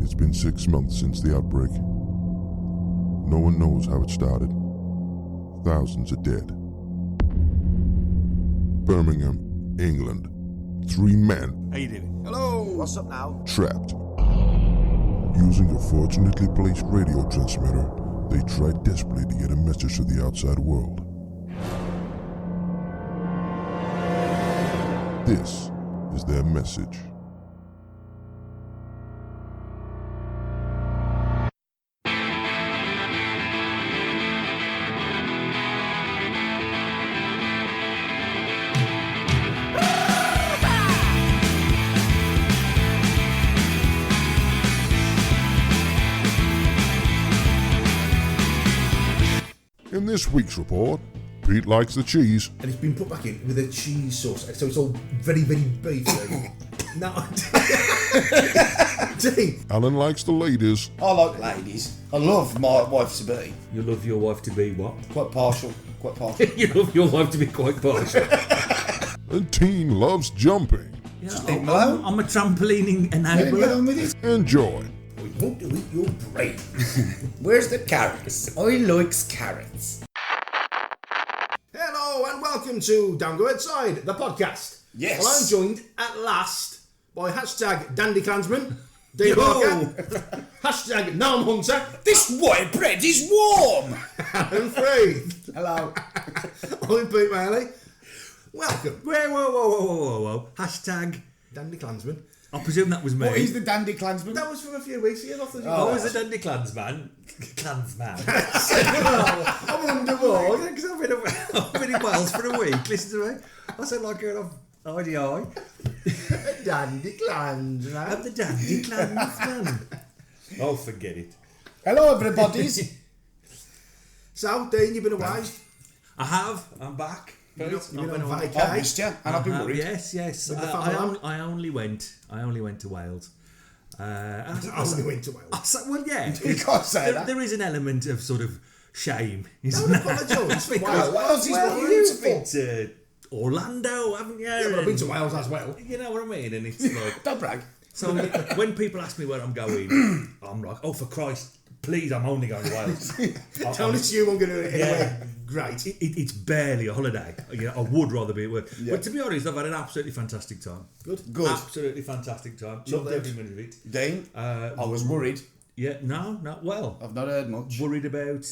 It's been 6 months since the outbreak. No one knows how it started. Thousands are dead. Birmingham, England. 3 men. How you doing? Hello, what's up now? Trapped. Using a fortunately placed radio transmitter, they tried desperately to get a message to the outside world. This is their message. In this week's report, Pete likes the cheese. And it's been put back in with a cheese sauce, so it's all very, very beefy. No, Dean. Alan likes the ladies. I like ladies. I love my wife to be. You love your wife to be what? Quite partial. You love your wife to be quite partial. And Teen loves jumping. Yeah, leave him alone. I'm a trampolining Get enabler. on with it. Enjoy. We won't do it, your brain. Where's the carrots? I likes carrots. Hello and welcome to Down Go Outside, the podcast. Yes. Well, I'm joined at last by hashtag Dandy Clansman, Dean Parker, hashtag Nam Hunter, This white bread is warm. Alan Freed. Hello. I'm Pete Maley. Welcome, Whoa. Hashtag. Dandy Clansman. I presume that was me. What is the dandy clansman? That was from a few weeks ago. Nothing. I was a dandy clansman. Clansman. I'm underwater. Because I've been in Wales for a week. Listen to me. I sound like an IDI. Dandy Clansman. I'm the dandy clansman. Oh, forget it. Hello, everybody. So, Dean, you've been away. I have. I'm back. You've been on I vacay. missed you, and I've been worried. Yes. With the family? I only went to Wales. I only went to Wales. Well, yeah. You can't say that. There is an element of sort of shame, isn't Don't there? apologise. Because Wales is Well, beautiful. you've been to Orlando, haven't you? Yeah, but I've been to Wales as well. You know what I mean? And it's like, Don't brag. so when people ask me where I'm going, I'm like, oh, for Christ, please, I'm only going to Wales. Don't assume I'm going to do it anyway. Great. It's barely a holiday. You know, I would rather be at work. Yeah. But to be honest, I've had an absolutely fantastic time. Good. Absolutely fantastic time. Loved every minute of it. Dean, I was worried. Yeah, no, well. I've not heard much. Worried about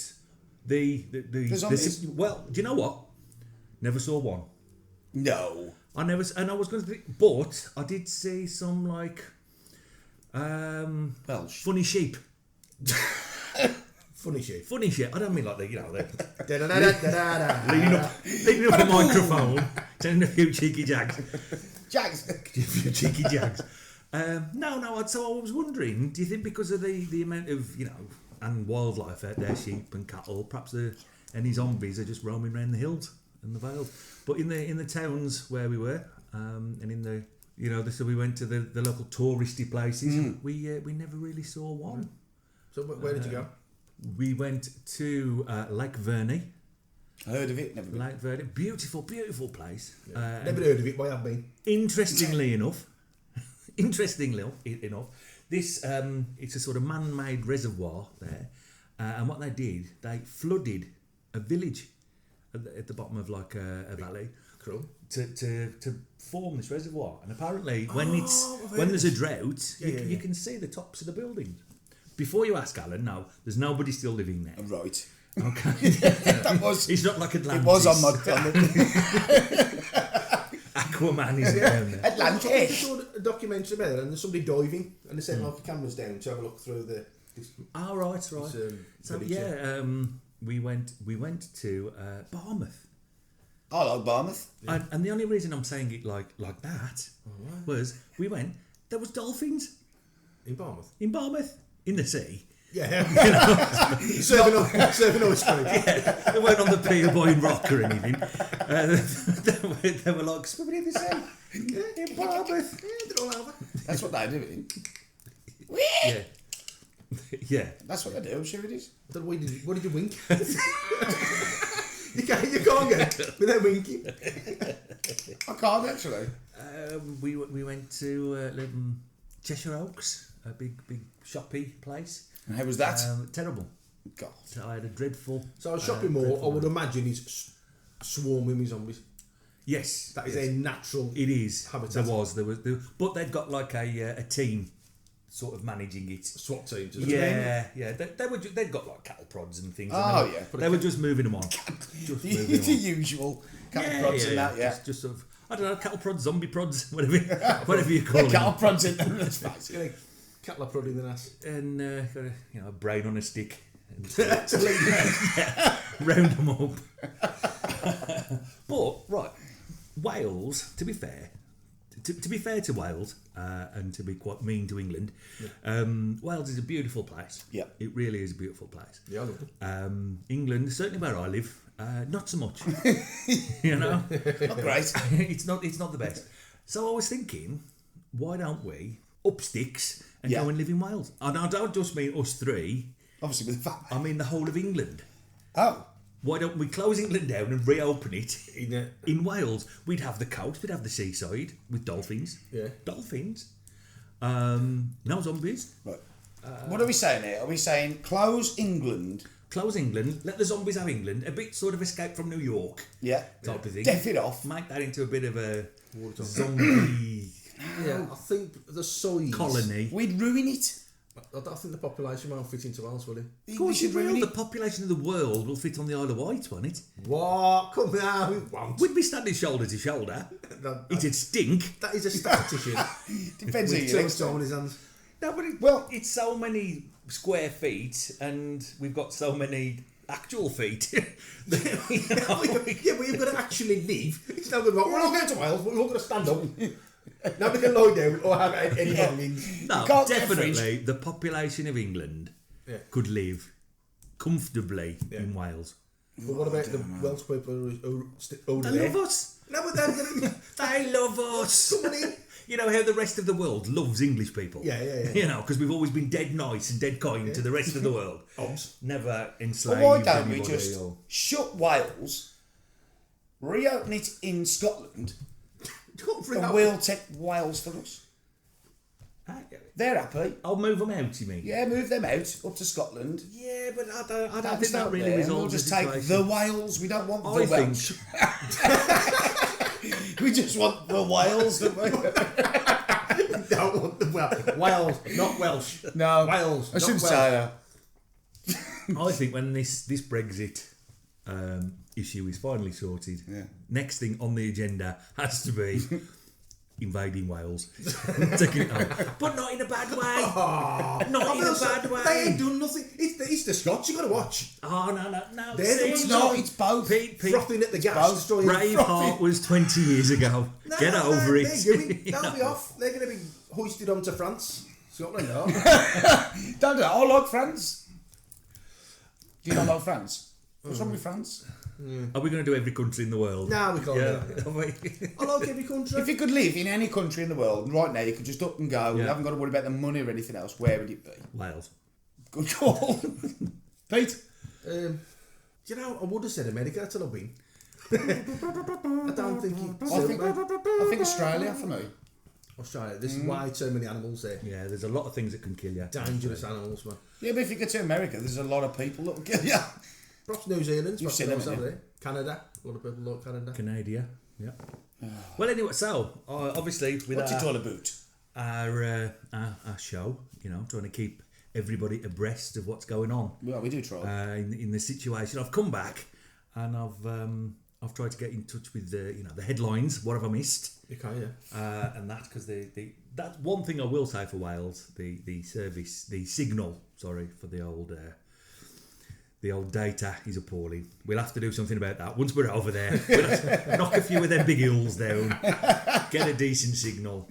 the zombies? well, do you know what? Never saw one. No. I was going to, but I did see some like Welsh. funny sheep. Funny shit. Funny shit. I don't mean like the Da-da-da-da-da-da. leaning up the microphone, telling a few cheeky jags. Jags. A few cheeky jags. No. So I was wondering, do you think because of the amount of and wildlife out there, sheep and cattle, perhaps any zombies are just roaming around the hills and the vales? But in the towns where we were, and in the so we went to the local touristy places. We never really saw one. So where did you go? We went to Lake Verney. I heard of it, never been. Lake Verney, beautiful place. Never heard of it, but I have been. Interestingly enough, this it's a sort of man-made reservoir there, and what they did, they flooded a village at the bottom of like a valley. Cool. To form this reservoir, and apparently when there's a drought, you can see the tops of the buildings. Before you ask, Alan, no, there's nobody still living there. Right. Okay. That was. It's not like Atlantis. It was on my. Aquaman is down there. I Atlantis. saw a documentary about it, and there's somebody diving, and they sent like the cameras down to have a look through the. Oh, right. So we went to Barmouth. I like Barmouth. Yeah. And the only reason I'm saying it like that was we went. There was dolphins In Barmouth? in Barmouth in the sea. Yeah. Serving ice cream. Yeah, they weren't on the Peter Boyne Rock or anything. They were like swimming in the sea in Barmouth. Yeah, they're all over. That's what they do. Yeah. Yeah. That's what they do. I'm sure it is. What did you wink? You can't get without winking. I can't actually. We went to Cheshire Oaks, a big shoppy place. And how was that? Terrible. God. So I had a dreadful. So a shopping mall, I would imagine, is swarming with zombies. Yes, That is a natural. It is. Habitat. There was, but they've got like a team, sort of managing it. SWAT teams. Yeah. They'd got like cattle prods and things. Oh, and yeah. They were just moving them on. Just moving them The on. usual cattle prods and that, yeah. Just sort of, I don't know, cattle prods, zombie prods, whatever you call them. Cattle prods in them, let's face it. Cattle are prodding the ass. And got a brain on a stick. And round them up. But right, Wales. To be fair, to be fair to Wales, and to be quite mean to England, Wales is a beautiful place. Yeah, it really is a beautiful place. Yeah, I love it. England, certainly where I live, not so much. You know, not great. It's not the best. So I was thinking, why don't we up sticks and go and live in Wales? And I don't just mean us three. Obviously with the family. I mean the whole of England. Oh. Why don't we close England down and reopen it in Wales? We'd have the coast, we'd have the seaside with dolphins. Yeah. Dolphins. No zombies. Right. What are we saying here? Are we saying close England? Close England, let the zombies have England, a bit sort of escape from New York. Yeah. Type of thing. Deaf it off. Make that into a bit of a zombie Yeah, I think the size. colony. We'd ruin it. I don't think the population won't fit into Wales, will it? Of course We you should ruin will. The it. population of the world will fit on the Isle of Wight, won't it? What? Come now, it won't. We'd be standing shoulder to shoulder. That- It'd stink. That is a statistician Depends who with you too much next time to. on his hands. No, but Well- it's so many square feet, and we've got so many actual feet. Yeah, but you've got to actually live. It's not good. We're all going to Wales, but we're all going to stand up. Nobody can lie down or have any hangings. No, You can't get a definitely the population of England could live comfortably in Wales. But what about the Welsh people who over They there? love us. No, but they're They love us. coming in. You know how the rest of the world loves English people. Yeah. You know, because we've always been dead nice and dead kind to the rest of the world. Obs. Never But enslaved why don't we anybody just or- shut Wales, reopen it in Scotland, and we'll take Wales for us? They're happy. I'll move them out, you mean? Yeah, move them out up to Scotland. Yeah, but I don't That'll think that start really there, and resolves we'll just the take situation. the Wales. We don't want I the think Welsh. We just want the Wales, don't we? Don't want the Wales, not Welsh. No, Wales. I shouldn't not say Welsh. that. I think when this Brexit issue is finally sorted, next thing on the agenda has to be invading Wales, taking it home, but not in a bad way. Not in a bad way. They ain't done nothing. It's the Scots you got to watch. Oh no! They're See, the It's ones not, it's both. Pete, frothing at the gas, both. destroying Braveheart was 20 years ago. Get over it. They're going. You They'll be know? off. They're going to be hoisted onto France. Scotland, no. Don't do that. I like France. Do you not like France? What's wrong with France? Are we going to do every country in the world? No, we can't Yeah. do that. I like every country. If you could live in any country in the world right now, you could just up and go. You Yeah. haven't got to worry about the money or anything else. Where would it be? Wales. Good call. Pete? You know, I would have said America. That's what I've been. I don't think I think Australia for me. Australia. There's way too many animals there. Yeah, there's a lot of things that can kill you. Dangerous animals, man. Yeah, but if you go to America, there's a lot of people that will kill you. Perhaps New Zealand. You've perhaps seen them, over haven't you? there. Canada. A lot of people like Canada. Canada. Yeah. Well, anyway, so obviously with What's it all about? our show, you know, trying to keep everybody abreast of what's going on Well, we do try. in the situation. I've come back and I've tried to get in touch with the headlines. What have I missed? Okay, yeah. And that's because that's one thing I will say for Wales, the service, the signal, sorry, for the old data is appalling. We'll have to do something about that once we're over there. We'll have to knock a few of them big hills down, get a decent signal.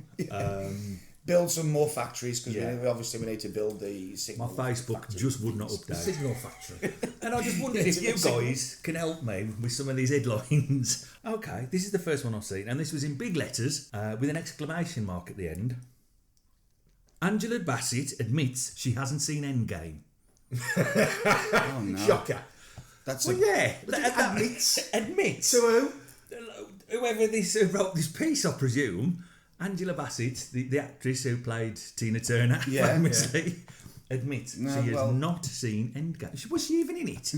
Build some more factories, because Yeah. we need to build the My signal. Facebook factory. just would not update. Signal factory. And I just wondered if you guys can help me with some of these headlines. Okay, this is the first one I've seen, and this was in big letters with an exclamation mark at the end. Angela Bassett admits she hasn't seen Endgame. Oh, no. Shocker. That's Well, a, yeah, Admits. admits. To who? Whoever wrote this piece, I presume, Angela Bassett, the actress who played Tina Turner, famously, admits she has not seen Endgame. Was she even in it?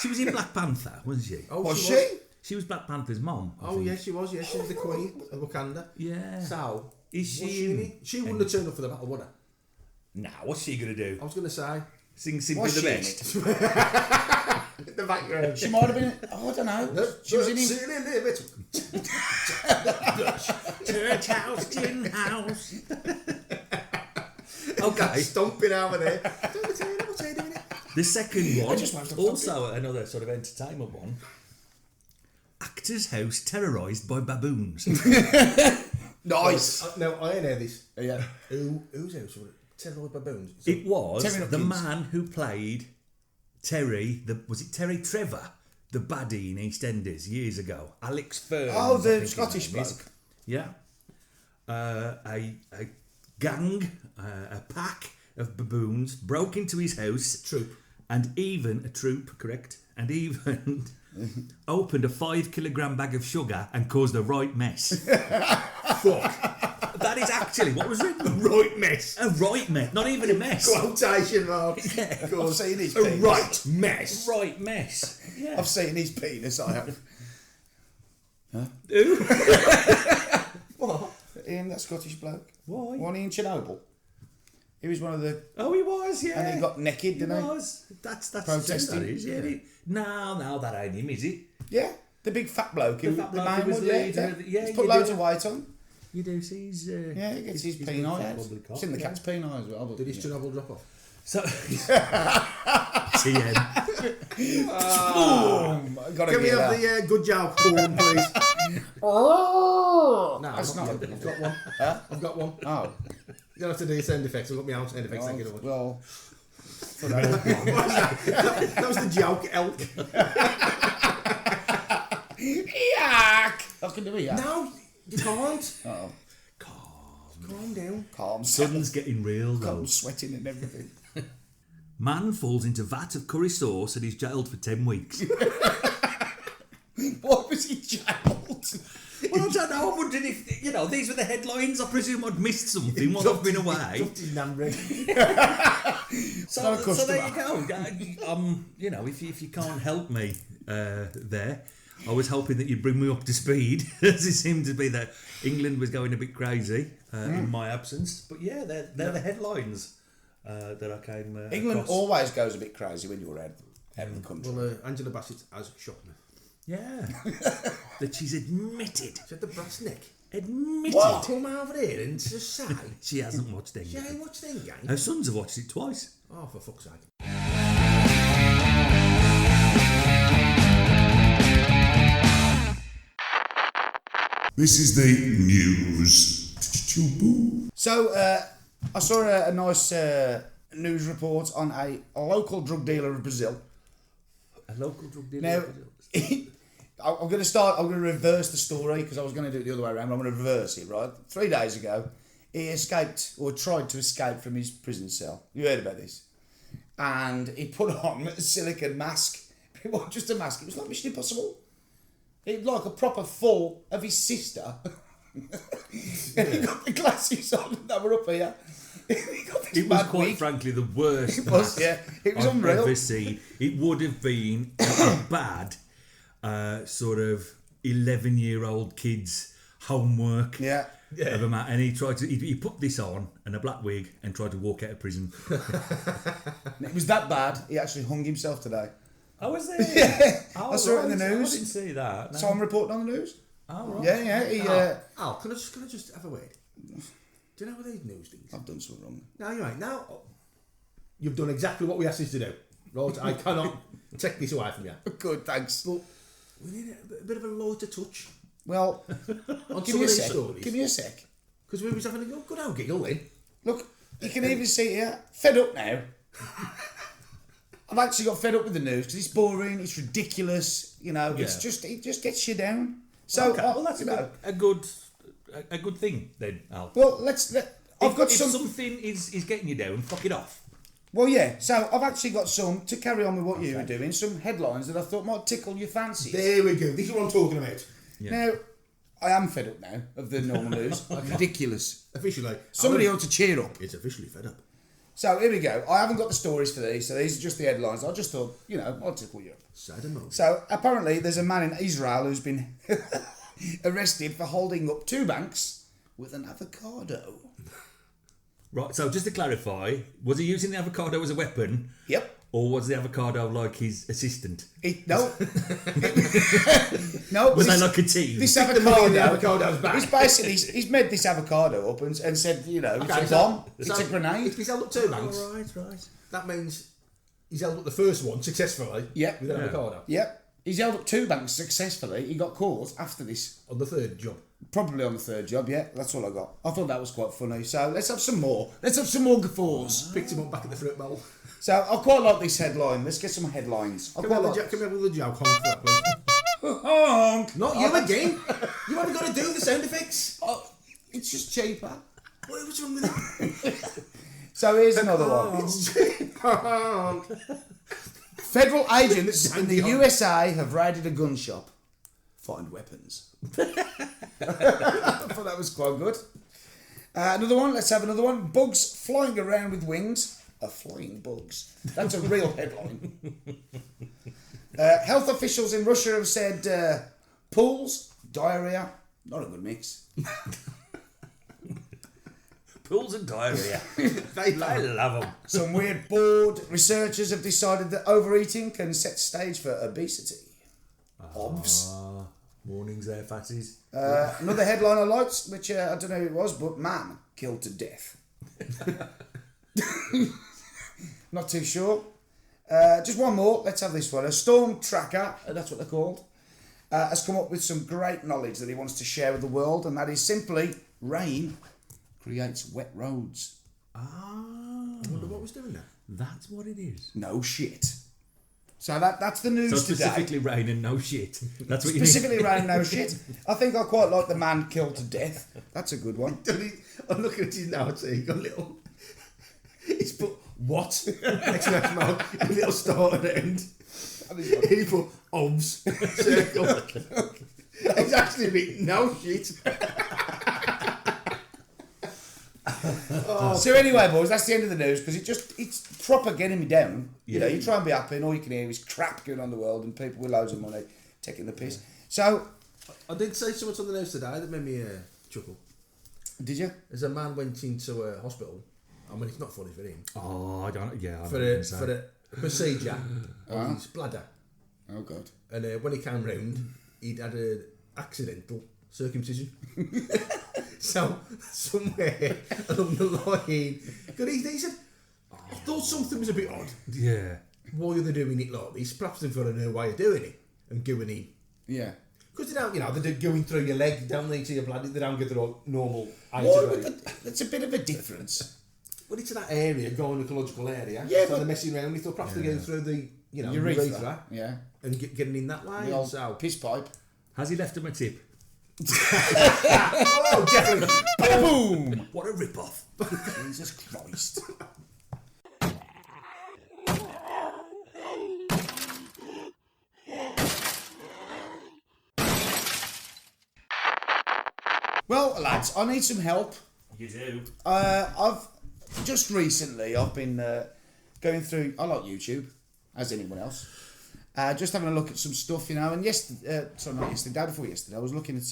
She was in Black Panther, wasn't she? Oh, Was she? She was Black Panther's mom. I Oh, think. yeah, she was. Yeah, she was the queen of Wakanda. Yeah. So, Is she was she in it? She wouldn't have turned up for the battle, would her? Nah, what's she going to do? I was going to say. Sing Simply Was the she in Best? The background. She might have been. Oh, I don't know. No, She was in him. Silly limit. Church house, gin house. Okay. Stomping over there. The second one, just watched the also another sort of entertainment one. Actor's house terrorised by baboons. Nice. No, I ain't heard this. Yeah. Who's house was it? Terrorised baboons. It was Terry the Hopkins. man who played Terry. Was it Terry Trevor, the baddie in EastEnders years ago? Alex Ferns. Oh, I the think his Scottish name is. bloke. Yeah. A gang, a pack of baboons broke into his house. Troop. And even a troop, correct? And even opened a 5 kilogram bag of sugar and caused a right mess. Fuck. That is actually what was written. Right mess. A right mess, not even a mess. Quotation marks. I've seen his A penis. right mess. Right mess. Yeah. I've seen his penis. I have. Who? What? Ian, that Scottish bloke. Why? One in Chernobyl. He was one of the. Oh, he was, yeah. And he got naked, He didn't he? was. That's Protesting. That is, yeah. No, that ain't him, is it? Yeah, the big fat bloke. The fat bloke main who was one, yeah, leader yeah. of the- yeah, He's you put loads do. of weight on. You do see he's... Yeah, he gets his he's penile good out. fat bubbly cock, It's in the yeah. cat's penile as well. But, Did his yeah. Chernobyl drop off? So... TM. Boom! Gotta Can we get have that. the good job porn, please? Oh! No, That's not. I've got one. Huh? I've got one. Oh. You don't have to do your sound effects. I've got my own sound effects. Thank you very much. Well. That was the joke, elk. Yuck! I can do it, yeah. No, you can't. Oh, Calm down. calm. Sun's getting real, though. I'm sweating and everything. Man falls into vat of curry sauce and is jailed for 10 weeks. What was he jailed? Well, I don't know. I'm wondering if, these were the headlines. I presume I'd missed something while I've been away. Dropped his nan bread. So Not a customer. there you go. If you can't help me there, I was hoping that you'd bring me up to speed, as it seemed to be that England was going a bit crazy in my absence. But yeah, they're the headlines that I came England across. always goes a bit crazy when you're out of the country. Well, Angela Bassett has shocked me. Yeah. That she's admitted. She had the brass neck. Admitted. What? Come over here and just say She hasn't watched she ain't England. watched Endgame. Her sons have watched it twice. Oh, for fuck's sake. This is the news. So, I saw a nice news report on a local drug dealer of Brazil. A local drug dealer. Now, I'm going to reverse the story because I was going to do it the other way around. I'm going to reverse it, right? 3 days ago, he escaped or tried to escape from his prison cell. You heard about this? And he put on a silicone mask. It wasn't just a mask, it was like Mission Impossible. It like a proper fall of his sister. And he got the glasses on that were up here. He got this It was mad quite wig. frankly the worst It was, yeah. It was I've unreal. ever seen. It would have been a bad sort of 11-year-old kid's homework. Yeah. Of a man, and he tried to. He put this on and a black wig and tried to walk out of prison. It was that bad, he actually hung himself today. Oh, was there? Yeah. Oh, I saw it in the right. news. I didn't see that. No. So I'm reporting on the news. Oh, right. Yeah, yeah. He, Al, can I just have a word? Do you know what these news things? I've done something wrong. No, you're right. Now, you've done exactly what we asked you to do. Right, I cannot take this away from you. Good, thanks. But we need a bit of a lighter touch Well, on give some me of a these sec. stories. Give me a sec. Because we was having a good old giggle then. Look, you can even see here, fed up now. I've actually got fed up with the news because it's boring, it's ridiculous, it's Yeah. it just gets you down. So, Okay, well, that's you know, a good thing then, Al. well, I've got if some. something is getting you down, fuck it off. Well, yeah. So I've actually got some to carry on with what you were doing. Some headlines that I thought might tickle your fancies. There we go. This is what I'm talking about. Yeah. Now, I am fed up now of the normal news. Ridiculous. Officially. Somebody ought to cheer up. It's officially fed up. So here we go. I haven't got the stories for these, so these are just the headlines. I just thought, I'll tickle you up. Sadamo. So apparently there's a man in Israel who's been arrested for holding up 2 banks with an avocado. Right, so just to clarify, was he using the avocado as a weapon? Yep. Or was the avocado like his assistant? No. No. Was they like a team? This The avocado's back. He's basically he's made this avocado up and said, it's a bomb, it's a grenade. If he's held up 2 banks, Right. that means he's held up the first one successfully. Yep. With an avocado. Yep. He's held up 2 banks successfully. He got caught after this. On the 3rd job. Probably on the 3rd job, yeah. That's all I got. I thought that was quite funny. So let's have some more. Let's have some more guffaws. Picked him up back at the fruit bowl. So I quite like this headline. Let's get some headlines. Can we have the joke honk for that, please? Honk. Not you again. You haven't got to do the sound effects. Oh, it's just cheaper. What's wrong with it? So here's another one. It's cheap. Honk. Federal agents in the USA have raided a gun shop. Find weapons. I thought that was quite good. Another one. Let's have another one. Bugs flying around with wings are flying bugs. That's a real headline. Health officials in Russia have said pools, diarrhea, not a good mix. Pools and diarrhea. They I love them. Some weird bored researchers have decided that overeating can set stage for obesity. Obs. Warnings there, fatties. Another headline I liked, which I don't know who it was, but man killed to death. Not too sure. Just one more. Let's have this one. A storm tracker, that's what they're called, has come up with some great knowledge that he wants to share with the world, and that is simply rain creates wet roads. I wonder what was doing that. That's what it is. No shit. So that's the news So today. specifically rain and no shit. That's what you Specifically rain, no shit. I think I quite like the man killed to death. That's a good one. I'm looking at his now, so he got a little. He's put what? Exclamation mark, and a little star at the end. He put obs, circle. He's actually been no shit. So anyway, boys, that's the end of the news because it's proper getting me down. You Yeah. you try and be happy and all you can hear is crap going on in the world and people with loads of money taking the piss. So, I did say so much on the news today that made me chuckle. did you? As a man went into a hospital, I mean it's not funny for him, Oh, I don't. Yeah, I for a procedure on his bladder, Oh, God. and when he came round, he'd had an accidental circumcision. So somewhere along the line, because he said, I thought something was a bit odd. Yeah. Why are they doing it like this? Perhaps they've got a new way of doing it and going in. Yeah. Because they don't, they're going through your leg, down into your bladder, they don't get the normal age Well, of it. that's a bit of a difference. Well, it's that area, gynecological area. Yeah, so but- they're messing around. We thought perhaps they're going through the, Urethra. urethra Yeah. and getting in that way. The old So, piss pipe. Has he left him a tip? oh, definitely. Boom! What a rip-off. Jesus Christ. Well, lads, I need some help. You do. I've just recently I've been going through. I like YouTube, as anyone else. Just having a look at some stuff, and not yesterday, day before yesterday, I was looking at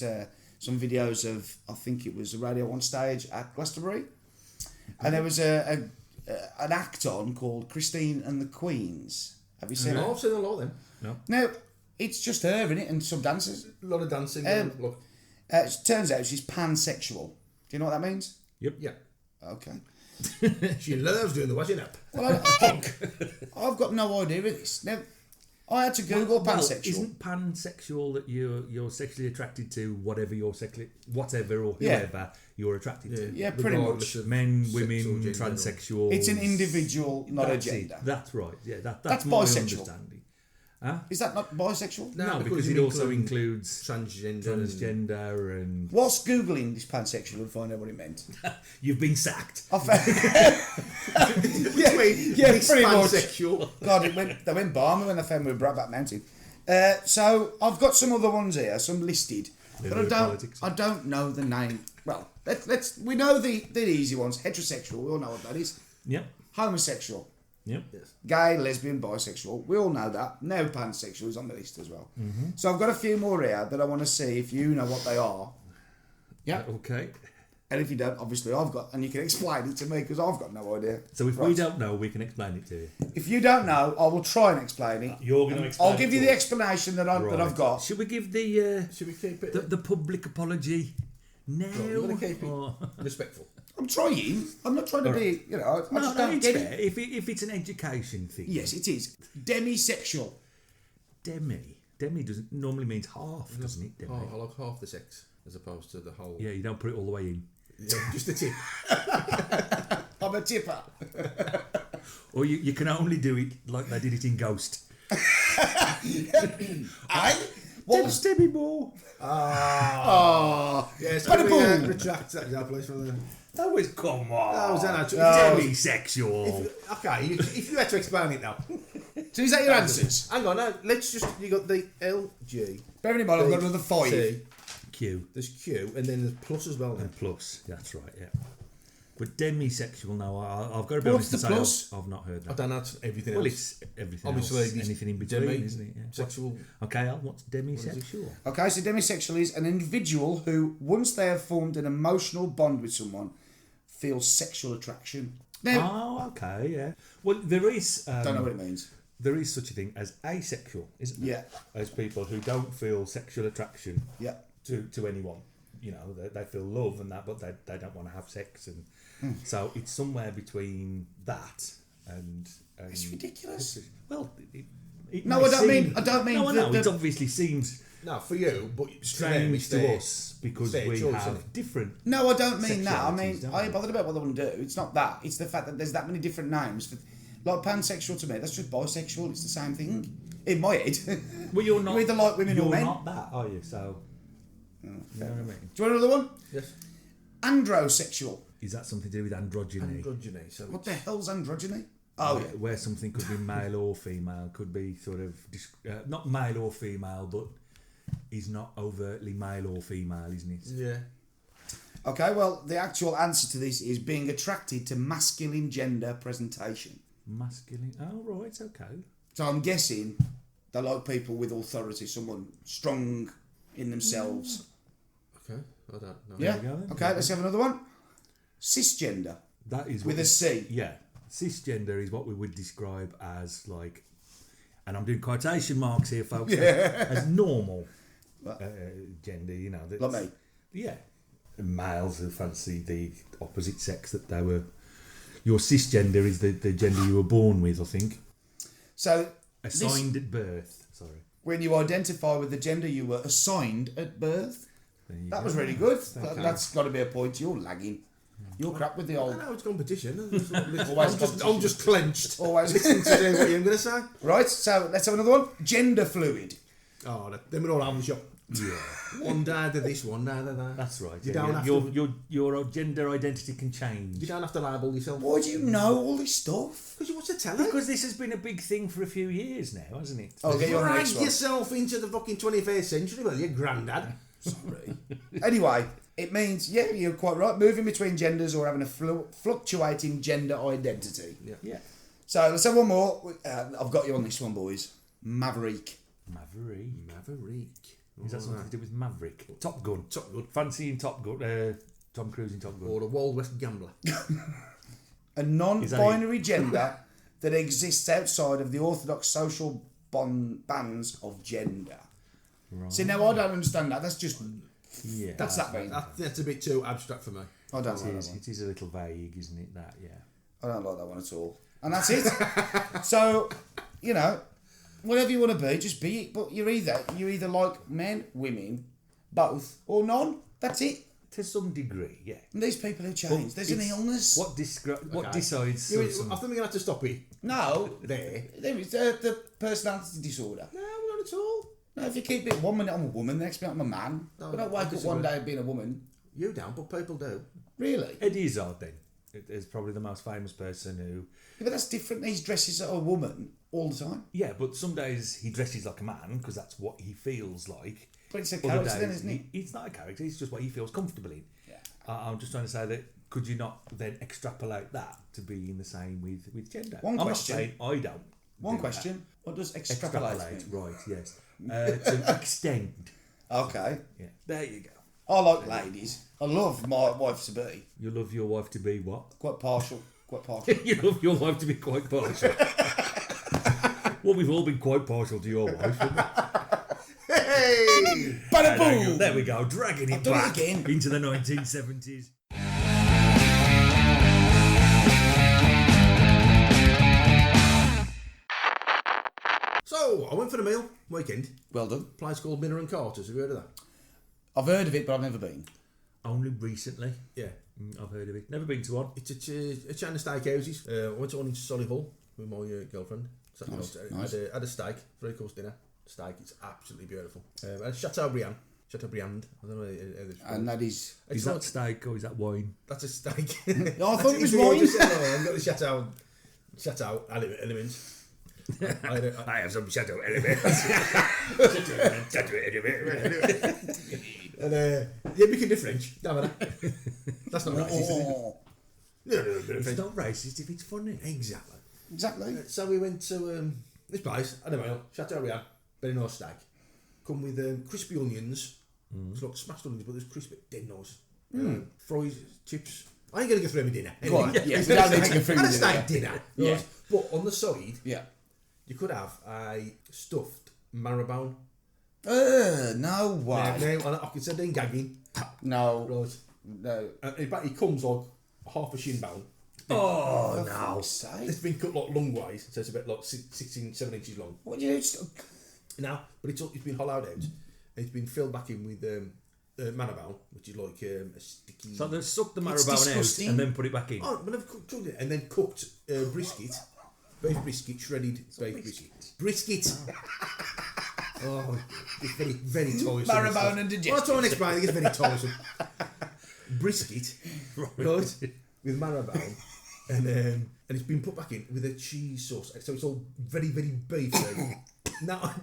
some videos of, I think it was a Radio on Stage at Glastonbury, and there was an act on called Christine and the Queens. Have you seen No, it? I've seen a lot of them. No, it's just her in it and some dancers. A lot of dancing. Look. It turns out she's pansexual. Do you know what that means? Yep. Yeah. Okay. She loves doing the washing up. Well, I've got no idea of this. Now, I had to Google pansexual. Isn't pansexual that you're sexually attracted to whatever or Yeah. whoever you're attracted to? Yeah, pretty Regardless much. of Men, sex women, or gender. transsexual. It's an individual, not That's a it. gender. That's right. Yeah, that's That's my bisexual. understanding. Is that not bisexual? No, because you it also include includes transgender and Whilst Googling this pansexual and find out what it meant. you've been sacked. I found, yeah, pretty much. Pansexual. God, they went balmy when they found me with Bradback Mountain. So I've got some other ones here, some listed. But I don't know the name. Well, we know the easy ones. Heterosexual, we all know what that is. Yep. Homosexual, Yep. gay, lesbian, bisexual, we all know that. Now pansexual is on the list as well. So I've got a few more here that I want to see if you know what they are. Yeah. Okay. And if you don't, obviously I've got, and you can explain it to me because I've got no idea. So if we don't know, we can explain it to you. If you don't know, I will try and explain it. You're going to explain. I'll give you the explanation that I've got. Should we give the Should we keep it? the public apology now? We're going to keep it or- respectful. I'm trying. I'm not trying to be, I No, just no, don't it's get fair. it. If it's an education thing. Yes, it is. Demisexual. Demi doesn't normally means half, doesn't it? Demi. I like half the sex as opposed to the whole. Yeah, you don't put it all the way in. Yeah, just the tip. I'm a tipper. Or you can only do it like they did it in Ghost. What was Demi Moore? Yes, Bada boom. retract that example from the. That was, come on. That was an actual. Demisexual. Okay, if you had to explain it now. So is that your answers? Hang on, now let's just. You got the L, G. Bear in mind, I've got another 5. T, Q there's Q, and then there's plus as well. Then. and plus. That's right, yeah. But demisexual now, I've got to be What's honest and the say plus? I've not heard I that. don't know it's everything Well, else. it's everything Obviously, else, it's anything in between, demi- isn't it? Yeah. Sexual. Okay, Al, what's demisexual? Okay, so demisexual is an individual who, once they have formed an emotional bond with someone, feels sexual attraction. Now, Oh, okay, yeah. Well, there is... don't know what it means. There is such a thing as asexual, isn't there? Yeah. As people who don't feel sexual attraction Yeah. to anyone. You know, they feel love and that, but they don't want to have sex. And so it's somewhere between that and It's ridiculous. Well, it No, may I don't seem- mean- I don't mean No, I the- know, the- it obviously seems No, for you, but strange to us because fair we choice, have isn't it? different... No, I don't mean that. I Sexualities, mean, don't I ain't we? bothered about what they want to do. It's not that. It's the fact that there's that many different names. For, like pansexual to me, that's just bisexual. It's the same thing. In my head. Well, you're not... You either like women or you're men. not that, are you? So... you know what I mean? Do you want another one? Yes. Androsexual. Is that something to do with androgyny? Androgyny. So What the hell's androgyny? Oh, yeah. Where something could be male or female, could be sort of not male or female, but is not overtly male or female, isn't it? yeah. Okay, well, the actual answer to this is being attracted to masculine gender presentation. Masculine. Oh right, okay. So I'm guessing they like people with authority, someone strong in themselves. Okay. I don't know. Yeah. we go then. Okay, let's have another one. Cisgender That is with what a C. Yeah, cisgender is what we would describe as like, and I'm doing quotation marks here, folks. As normal gender. You know, that's, Like me. Yeah, males who fancy the opposite sex that they were. Your cisgender is the gender you were born with, I think. So Assigned at birth. Sorry. when you identify with the gender you were assigned at birth, There you that go. was really good. That's got to be a point. You're lagging. You're crap with the I old. know it's competition. Always I'm just clenched. Always. Listening to what you're going to say. Right, so let's have another one. Gender fluid. Oh, then we're all having the shop. Yeah, One day to this, one day to that. that's right. You yeah, don't yeah. have Your gender identity can change. You don't have to label yourself. Why do you know all this stuff? Because you watch the telly. Because this has been a big thing for a few years now, hasn't it? I'll get you on the Drag next one. yourself into the fucking 21st century, will you, granddad? Sorry. Anyway, it means, yeah, you're quite right, moving between genders or having a fluctuating gender identity. Yeah. So let's have one more. I've got you on this one, boys. Maverick. Maverick. Maverick. Is that something to do with Maverick? Top Gun. Top Gun. Fancying Top Gun. Tom Cruise in Top Gun. Or a Wild West gambler. A non-binary gender that exists outside of the orthodox social bands of gender. Right. See, now I don't understand that. That's just... Yeah. That's that mean. That's a bit too abstract for me. I don't like that one. It is a little vague, isn't it? That, yeah. I don't like that one at all. And that's it. So, you know, whatever you want to be, just be it. But you either like men, women, both, or none. That's it. To some degree, yeah. And these people who change. There's an It's- illness. What Okay. decides? I some- think we're going to have to stop it No. there. There is the personality disorder. No, not at all. No, if you keep it 1 minute I'm a woman, the next minute I'm a man. No, I don't I wake up one disagree. day being a woman. You don't, but people do. Really? It is odd then. It is probably the most famous person who... Yeah, but that's different. He dresses as a woman all the time. Yeah, but some days he dresses like a man because that's what he feels like. But it's a other character days, then, isn't it? It's not a character. It's just what he feels comfortable in. Yeah. I'm just trying to say that. Could you not then extrapolate that to be in the same with gender? One I'm question. not saying I don't. One do question. that. What does extrapolate mean? Right, yes. To extend. Okay. Yeah, there you go. I like ladies. I love my wife to be. You love your wife to be what? Quite partial. Quite partial. You love your wife to be quite partial. Well, we've all been quite partial to your wife, haven't we? Hey! Bada boom! There we go, dragging it I've done it back again. into the 1970s. So, I went for the meal weekend. Well done. Place called Minner and Carter's. Have you heard of that? I've heard of it, but I've never been. Only recently, Yeah. I've heard of it. Never been to one. It's a chain of steakhouses. I went to one in Solihull with my girlfriend. Nice. Had a steak, 3-course dinner. Steak, it's absolutely beautiful. And Chateaubriand. Chateaubriand. I don't know how this And that is... Is that steak or is that wine? That's a steak. No, I thought it was wine. I've got the Chateau elements. I have some shadow elements. And yeah, we can do French. No, that's not racist, is it? Oh, No, It's not racist if it's funny. Exactly. exactly. So we went to this place, I don't know, Chateaubriand, very nice steak. Come with crispy onions. It's like smashed onions, but there's crispy, dead nice. Fries, chips. I ain't going to go through my dinner. Go on, yeah, we don't need to go through And a your steak dinner. dinner. Yeah. Right? But on the side, Yeah. you could have a stuffed marrow bone. No way. Now, I can send in gagging. No. Right. No. In fact, it comes like half a shin bone. Oh, For no. fuck's sake. It's been cut like long ways, so it's about like 16, 7 inches long. What do you do? Just- Now, but it's been hollowed out. And it's been filled back in with marrow bone, which is like a sticky. So they suck the marrow It's bone out disgusting. and then put it back in. Oh, but I've cooked it and then cooked brisket, beef brisket, shredded beef brisket. Oh, it's very, very tiresome. Marrow bone and digestion. I'll try and explain. It's very tiresome. Brisket, right, with marrow bone, and it's been put back in with a cheese sauce, so it's all very, very beefy. Now,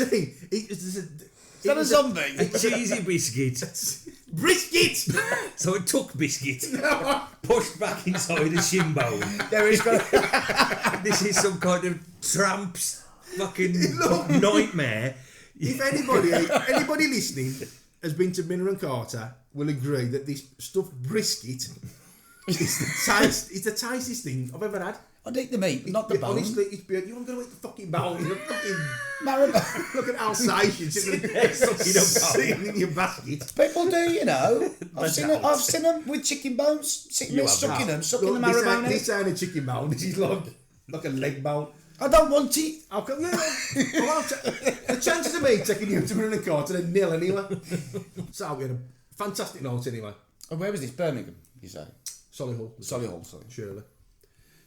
Is that a zombie? A cheesy biscuit. Brisket! So it took biscuit, pushed back inside a shin bone. There is got. This is some kind of tramp's fucking nightmare. If anybody listening has been to Minner and Carter, will agree that this stuffed brisket is the tastiest thing I've ever had. I'd eat the meat, not the bone. Honestly, it's beautiful. You're not going to eat the fucking bone. You're fucking Marrow bone. look at Alsatians sitting in your basket. People do, you know. I've seen them with chicken bones, sitting there sucking the marrow bone out. This ain't a chicken bone. This is like a leg bone. I don't want it. How come? Yeah, the chances of me taking you to Minner and Carter are nil anyway. So we had a fantastic night anyway. Oh, where was this? Birmingham, you say? Solihull. Solihull, sorry. Surely.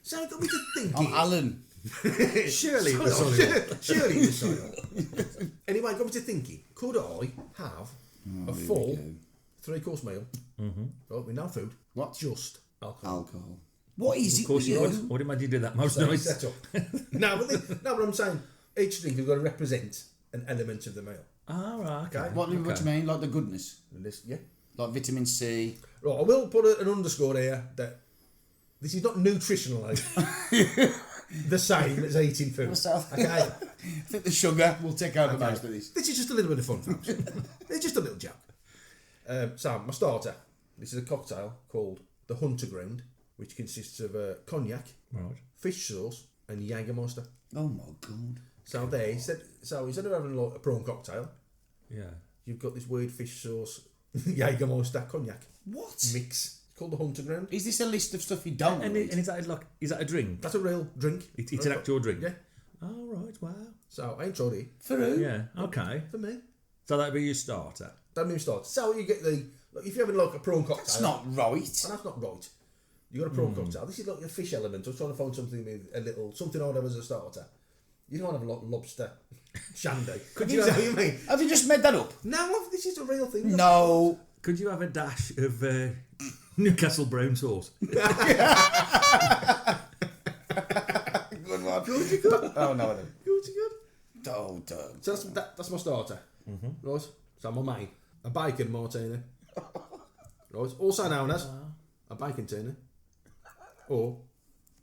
So it got me to thinking. I'm Alan. Surely it was Solihull. Surely it was Solihull. Anyway, it got me to thinking, could I have a full 3-course meal right, with no food? What? Just alcohol. Alcohol. What is it? Of course with you you? would. I would imagine you did that most So nights. set up. no, but I'm saying each drink has got to represent an element of the meal. Ah, right, okay. What do you mean? Like the goodness? Yeah. Like vitamin C? Right, I will put an underscore here that this is not nutritionally the same as eating food. Okay. I think the sugar will take over most of this. This is just a little bit of fun, folks. It's just a little joke. So, my starter. This is a cocktail called the Hunter Ground, which consists of cognac, Right. fish sauce, and Jägermeister. Oh my god. So instead of having like a prawn cocktail, Yeah. you've got this weird fish sauce, Jägermeister cognac What? mix. It's called the Hunter Ground. Is this a list of stuff you don't And eat? is that a drink? That's a real drink. It's an actual drink? Yeah. Oh, right, wow. So I ain't tried it. For who? Yeah, okay. For me. So that'd be your starter. Don't even start. So you get if you're having like a prawn cocktail. That's not right. And that's not right. You got a prawn cocktail. This is like a fish element. I was trying to find something with something I'd have as a starter. You don't have a lot of lobster shandy. Could you know what you mean? Have you just made that up? No, this is a real thing. No. Could you have a dash of Newcastle brown sauce? Good one. Oh no, I don't. Good. Oh, don't. So that's my starter. Right? So my main, a bacon martini. Right? Also known as a bacon tini. Or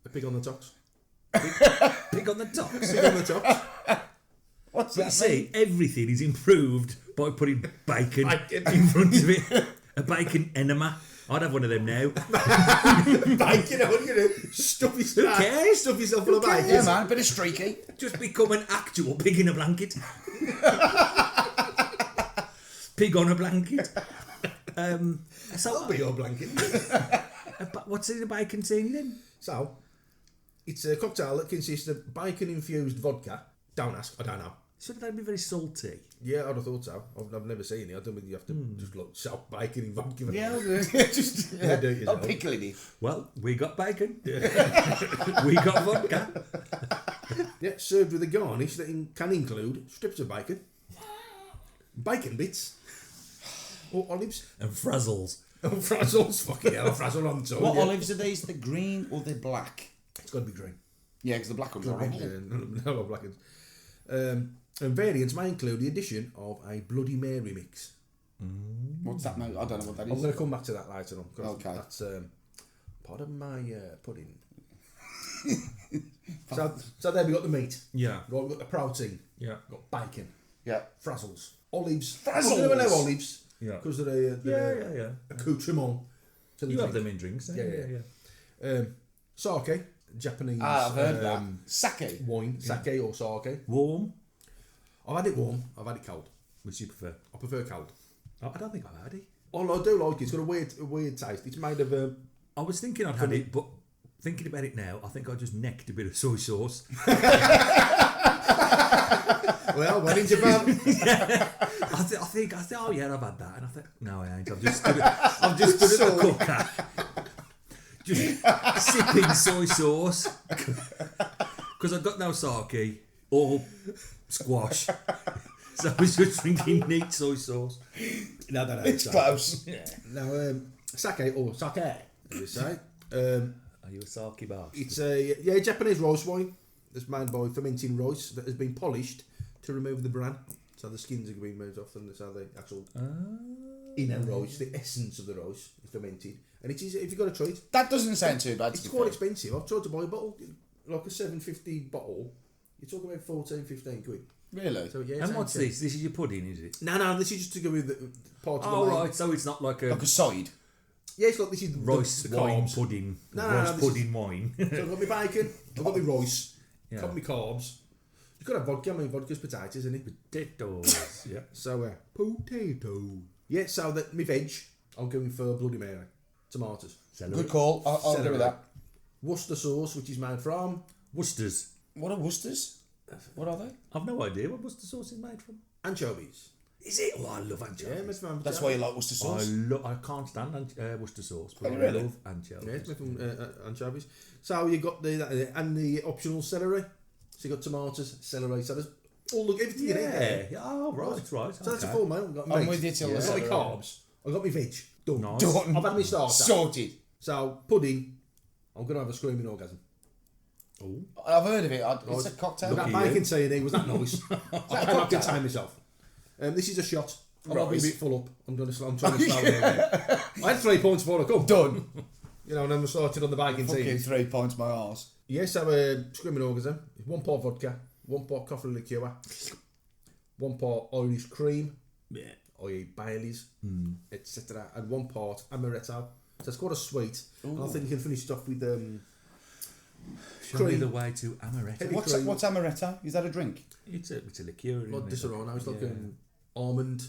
a pig on the tops. Pig on the tops. Pig on the tops. What's You that? see, everything is improved by putting bacon Bacon. in front of it. A bacon enema. I'd have one of them now. Bacon, what are you going to stuff yourself? cares? Stuff yourself full of bacon. Yeah, man, a bit of streaky. Just become an actual pig in a blanket. Pig on a blanket. So That'll be your blanket. what's in a bacon scene then? So, it's a cocktail that consists of bacon-infused vodka. Don't ask, I don't know. Shouldn't that be very salty? Yeah, I'd have thought so. I've never seen it. I don't think you have to just like salt bacon in vodka. Yeah, just Yeah, do it yourself. I'm pickling it. Well, we got bacon. We got vodka. Yeah, served with a garnish that can include strips of bacon, bacon bits, or olives. And frazzles. Oh, frazzles. Fucking hell, a frazzle on tongue. What yeah. olives are these? The green or the black? It's got to be green. Yeah, because the black ones are Yeah, horrible. no black ones. And variants may include the addition of a Bloody Mary mix. What's that? I don't know what that I'm is. going to come back to that later on. 'Cause Okay. That's part of my pudding. so there we got the meat. Yeah. Right, we've got the protein. Yeah. We've got bacon. Yeah. Frazzles. Olives. Frazzles! I'm going to allow olives. Yeah. Because they're Yeah. accoutrement. to the You have drink. them in drinks, don't Yeah, you? yeah. Sake. Japanese I've heard that. Sake. wine. Sake or sake. Warm. I've had it warm. I've had it cold. Which do you prefer? I prefer cold. I don't think I've had it. Oh, I do like it. It's got a weird taste. It's made of I was thinking I'd had it, but thinking about it now, I think I just necked a bit of soy sauce. well, when in Japan. I think, oh yeah, I've had that. And I thought, no, I ain't. I've just stood at the cooker. Just sipping soy sauce. Because I've got no sake or squash. So I was just drinking neat soy sauce. No. It's close. Now, sake or sake, as you say. Are you a sake bar? It's a Japanese rice wine that's made by fermenting rice that has been polished to remove the bran. So the skins are being moved off and so the actual inner rice, the essence of the rice is fermented. And it is, if you've got to try it, That doesn't sound too bad. it's quite expensive. I've tried to buy a bottle, like a 750 bottle. You're talking about 14-15 quid. Really? So yeah. And what's this? This is your pudding, is it? No, this is just to go with the part of Oh, the right. So it's not like a Like a side. Yeah, it's like this is rice the wine carbs. pudding. No, rice this pudding wine. So I've got my bacon, I've got my rice, Yeah. got my carbs. You've got to have vodka. I mean, vodka's potatoes, isn't it? Potatoes. Yeah. So, potato. Yeah, so that my veg, I'm going for Bloody Mary. Tomatoes. Celery. Good call. I'll agree Celery. with that. Worcester sauce, which is made from Worcester's. What are Worcesters? What are they? I've no idea what Worcester sauce is made from. anchovies. Is it? Oh, I love Yeah, anchovies. it's from That's why you like Worcester sauce. I can't stand Worcester sauce, but Oh, I really? love anchovies. Yeah, it's made from anchovies. So you got the optional celery. So you got tomatoes, celery. So there's all everything in it. Yeah. Oh, right. Right. So that's a okay. full meal. I've got I'm meat. with you till I've the got my celery. carbs. I've got my veg. Done. Nice. Done. I've had my starter. Sorted. So pudding. I'm going to have a screaming orgasm. Oh. I've heard of it. It's a cocktail. That bacon tea was that nice? I cannot contain myself. This is a shot. I'm not being a bit full up. I'm trying to slow down. I had 3 points before I come. Done. You know, and then we started on the bacon Fucking tea. 3 points my arse. Yes, I screaming orgasm. 1 part vodka, 1 part coffee liqueur, 1 part Irish cream, Yeah. i.e. Bailey's, etc. And 1 part amaretto. So it's quite a sweet. And I think you can finish it off with Show me cream. the way to amaretto. Heavy What's cream. amaretto? Is that a drink? It's a liqueur. Like isn't this it? or no, it's like Yeah. Almond.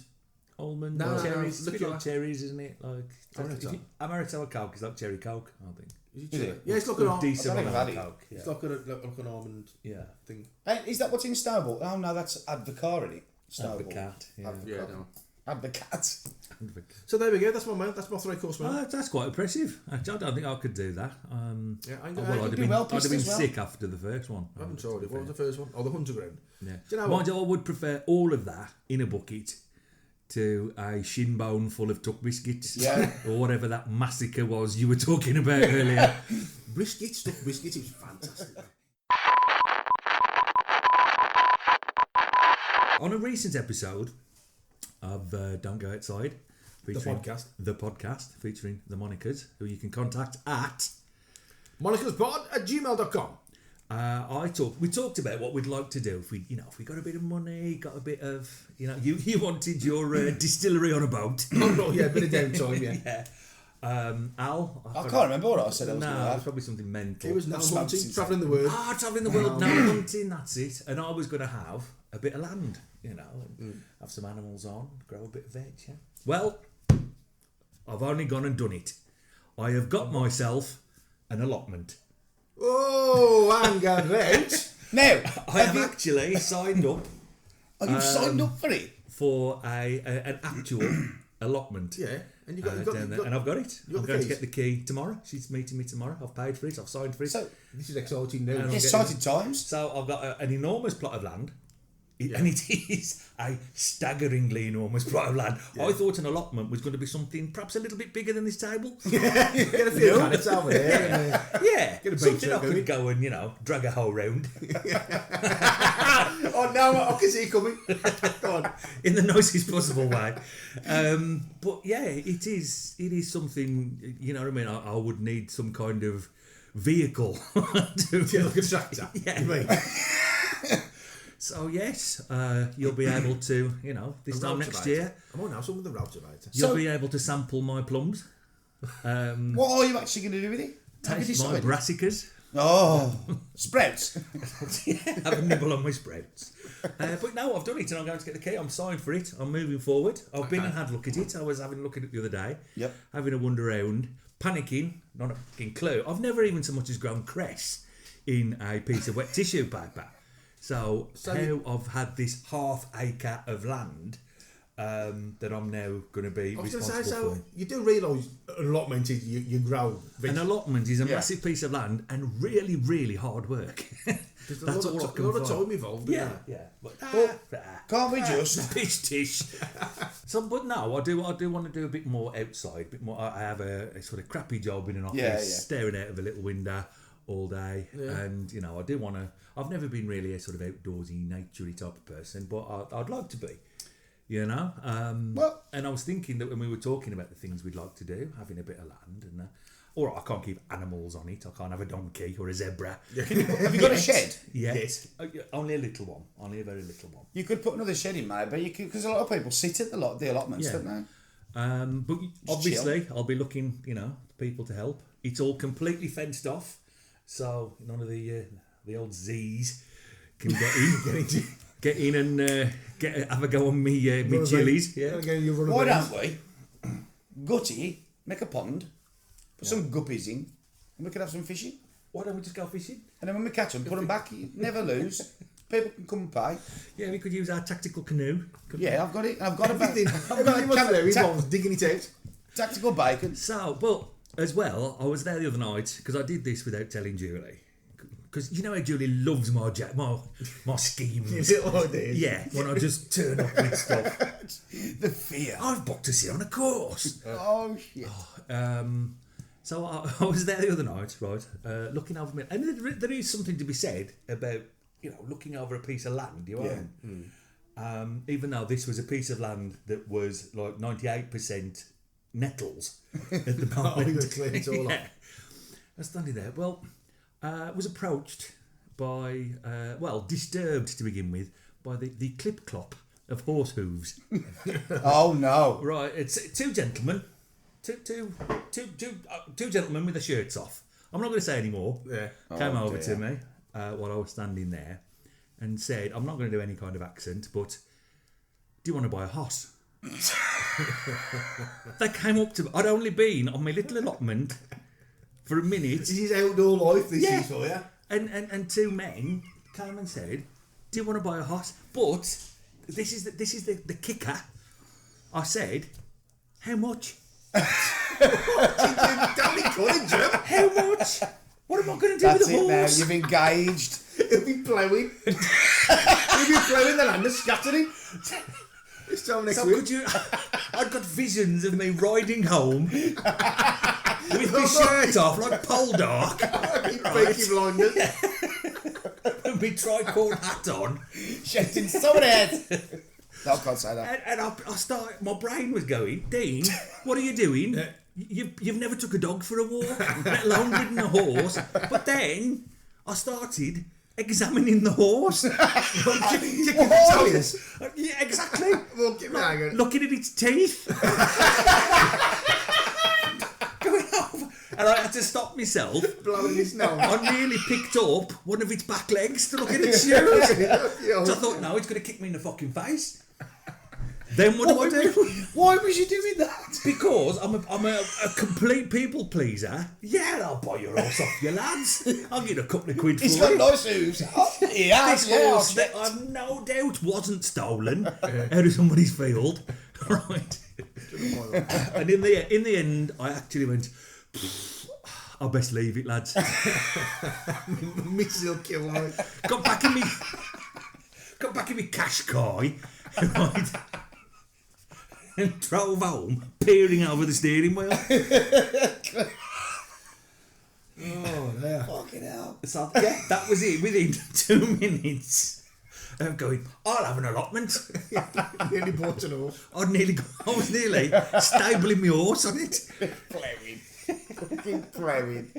Almond, No, cherries. no, It's a bit liqueur. like cherries, isn't it? Like Amaretto. Amaretto or Coke is like cherry Coke, I think. Is it? Yeah, it's like an almond. Decent I don't amount think of I've had Coke. Yeah. It's like an almond Yeah. thing. Hey, is that what's in Snowball? Oh no, that's Advocar in it. Snowball. Advocat, yeah. Yeah, no. Advocat. So there we go. That's my meal. That's my 3-course meal. That's quite impressive. Actually, I don't think I could do that. Yeah, I I'd you'd have be been, well I'd have pissed been as well. sick after the first one. I haven't tried it. What was the first one? Oh, the 100 grand. Yeah. Do you know Mind what? you, I would prefer all of that in a bucket to a shin bone full of tuck biscuits. Yeah. Or whatever that massacre was you were talking about earlier. Brisket, stuffed brisket. It was fantastic. On a recent episode of Don't Go Outside, featuring the podcast featuring the monikers, who you can contact at monikersPod@gmail.com. we talked about what we'd like to do if we got a bit of money, got a bit of, you wanted your distillery on a boat. Oh no, yeah, a bit of downtime, yeah. Yeah. Al, I can't remember what I said I was going to no, it's have. probably something mental. It was no hunting, Something. travelling the world. Travelling the world, no hunting, that's it. And I was going to have a bit of land, and have some animals on, grow a bit of veg, yeah. Well, I've only gone and done it. I have got myself an allotment. Oh, hang on, right. Now, I have actually signed up have you signed up for it? for an actual allotment. Yeah, and down there. And I've got it. you got I'm the going to keys? get the key tomorrow. She's meeting me tomorrow. I've paid for it. I've signed for it. So, This is exciting news. And I'm exciting times. So I've got an enormous plot of land. And it is a staggeringly enormous plot of land. I thought an allotment was going to be something perhaps a little bit bigger than this table. Get a few planets over there. And, Yeah, Get a something beach I going. could go and, drag a hole round oh no, I can see it coming. Go on. in the nicest possible way. But yeah, it is something, you know what I mean? I would need some kind of vehicle to Yeah, like a tractor. Yeah. You mean? So yes, you'll be able to, this time next year, I'm on now, some of the routavator. you'll be able to sample my plums. What are you actually going to do with it? Have you Taste my decided? brassicas. Oh, sprouts. Have a nibble on my sprouts. But no, I've done it and I'm going to get the key. I'm signed for it. I'm moving forward. I've been and had a look at it. I was having a look at it the other day. Yep. Having a wander around. Panicking. Not a fucking clue. I've never even so much as grown cress in a piece of wet tissue paper. So I've had this half acre of land that I'm now going to be I was responsible going to say, so for. you do realise an allotment is you grow An allotment is a Yeah. massive piece of land and really, really hard work. There's That's a all I lot can of find. time involved. Yeah, Isn't yeah. But, Can't we just? Pish tish. But no, I do want to do a bit more outside. A bit more. I have a sort of crappy job in an office, Yeah. staring out of a little window all day, and I do want to. I've never been really a sort of outdoorsy, naturey type of person, but I'd like to be. Well- and I was thinking that when we were talking about the things we'd like to do, having a bit of land, and all right, I can't keep animals on it. I can't have a donkey or a zebra. Have you got a shed? Yes, only a little one, only a very little one. You could put another shed in, maybe. You could, because a lot of people sit at the allotments, Yeah. don't they? But obviously, I'll be looking, people to help. It's all completely fenced off, so none of the old Z's can get in and have a go on me chilies. Yeah. Why don't we gutty, make a pond, put some guppies in, and we could have some fishing. Why don't we just go fishing? And then when we catch them, put them back. You never lose. People can come and pay. Yeah, we could use our tactical canoe. Yeah, I've got it. I've got Everything a must do involves digging it out. tactical bacon. So, but as well, I was there the other night because I did this without telling Julie. Because you know how Julie loves my schemes. Little ideas. Yeah, when I just turn up with stuff. The fear. I've booked to sit on a course. Oh shit. So I was there the other night, right, looking over me. And there is something to be said about, looking over a piece of land you own. Even though this was a piece of land that was like 98% nettles at the moment. You gotta clean it all up. I was standing there. Well, was approached by, disturbed to begin with, by the clip-clop of horse hooves. Oh no. Right, it's two gentlemen. Two gentlemen with their shirts off. I'm not going to say any more. Yeah. Came over dear. to me while I was standing there and said, I'm not going to do any kind of accent, but do you want to buy a horse? They came up to me. I'd only been on my little allotment for a minute. This is outdoor life, this Yeah. is for you. And two men came and said, do you want to buy a horse? But this is the kicker. I said, how much? Don't encourage him. How much? What am I going to do That's with the it now. horse? You've engaged. He'll be ploughing. He'll be ploughing the land and scattering. This time next So week. could you? I've got visions of me riding home with my shirt off, like Poldark, Peaky Blinders. my tricorn hat on. Shouting somebody else. No, I can't say that. And I started, my brain was going, Dean, what are you doing? You've never took a dog for a walk, let alone ridden a horse. But then I started examining the horse. Checking the toes. Yeah, exactly. Well, give me a hang on. Looking at its teeth. Going over. And I had to stop myself. Blowing his nose. I nearly picked up one of its back legs to look at its shoes. Yeah. So I thought, no, it's going to kick me in the fucking face. Then what do I do? Why was you doing that? Because I'm a complete people pleaser. Yeah, I'll buy your horse off you, lads. I'll get a couple of quid for He's it. got nice hooves. Oh, yeah, This yeah, horse I'll that I've no doubt wasn't stolen out of somebody's field, right? And in the end, I actually went, I'll best leave it, lads. Mrs. will kill me. Got back in me cash car, right? And drove home, peering over the steering wheel. Oh, yeah. Fucking hell. So, yeah, that was it. Within 2 minutes of going, I'll have an allotment. Nearly bought an horse. I was nearly stabling my horse on it. Plowing. Fucking plowing.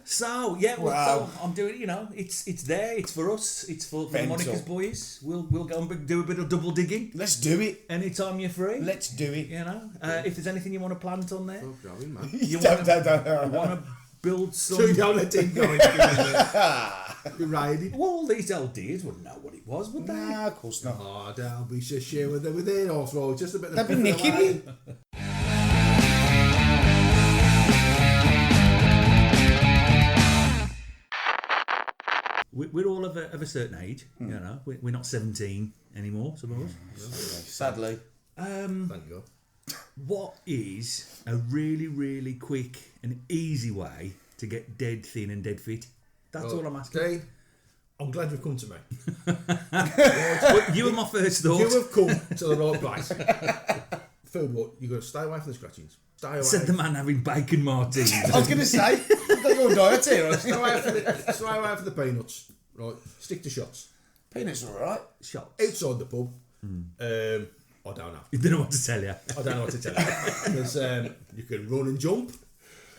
So yeah, Wow. so I'm doing. It's there. It's for us. It's for the Mental. Monica's boys. We'll go and do a bit of double digging Let's do it. anytime you're free. Let's do it. If there's anything you want to plant on there, Oh, going, man. you Don't. want to build So some. you don't let him go. Be riding. Well, all these old dears wouldn't know what it was, would they? Nah, of course not. Oh, they'll be just share with their horse roll. Just a bit of They've been nicking me. We're all of a certain age. We're not 17 anymore. Some of us. Sadly. Thank God. What is a really, really quick and easy way to get dead thin and dead fit? That's all I'm asking. Dave, I'm glad you've come to me. Well, you were my first thought. You have come to the right place. Food, what? You've got to stay away from the scratchings. Stay away. Said the man having bacon martinis. I was going to say, I've got your diet here. Stay away from the peanuts. Right. Stick to shots. Peanuts are alright. Shots. Outside the pub. I don't know. You don't know what to tell you. I don't know what to tell you. Because you can run and jump.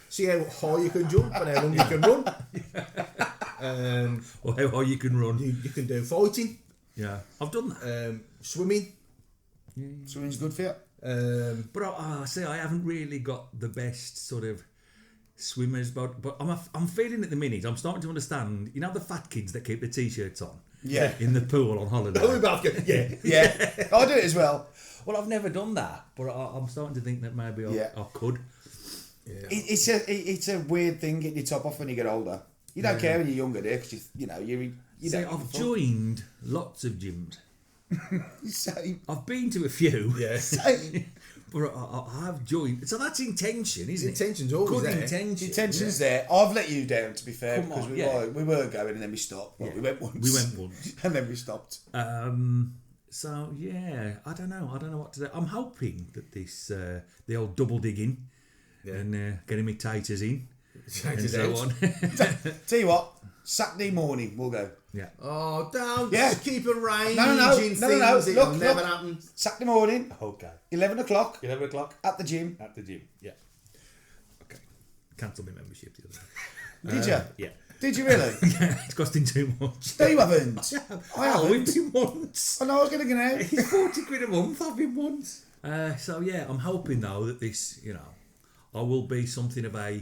See how high you can jump and how long you can run. Or how high you can run. You can do fighting, Yeah, I've done that. swimming. Swimming's good for you. But I see, I haven't really got the best sort of swimmers. But I'm feeling at the minute, I'm starting to understand, the fat kids that keep their t-shirts on. Yeah. In the pool on holiday. Oh, we both go, yeah. Yeah. I do it as well. Well, I've never done that, but I'm starting to think that maybe Yeah. I could. Yeah. It's a weird thing getting your top off when you get older. You don't care when you're younger, do you? Because you See, don't. I've joined lots of gyms. Same. I've been to a few. Yeah. Same. But I have joined. So that's intention, isn't it? Intention's always Good there. intention. Intention's there. I've let you down, to be fair, Come because on, we yeah. were going and then we stopped. Well, Yeah. we went once. We went once. And then we stopped. So yeah, I don't know what to do. I'm hoping that this the old double digging and getting me taters in and Taters so out. on. Tell you what, Saturday morning we'll go. Yeah. Oh, don't Yeah. just keep arranging No. things. Look, It'll never look. happen. Saturday morning, Okay. 11 o'clock 11 o'clock at the gym. at the gym. Yeah. Okay. Cancel my membership the other day. Did you? Yeah. Did you really? It's costing too much. No, you haven't. I Oh, haven't. we've been once. I know I was going to go now. It's 40 quid a month. I've been once. So yeah, I'm hoping though that this, I will be something of a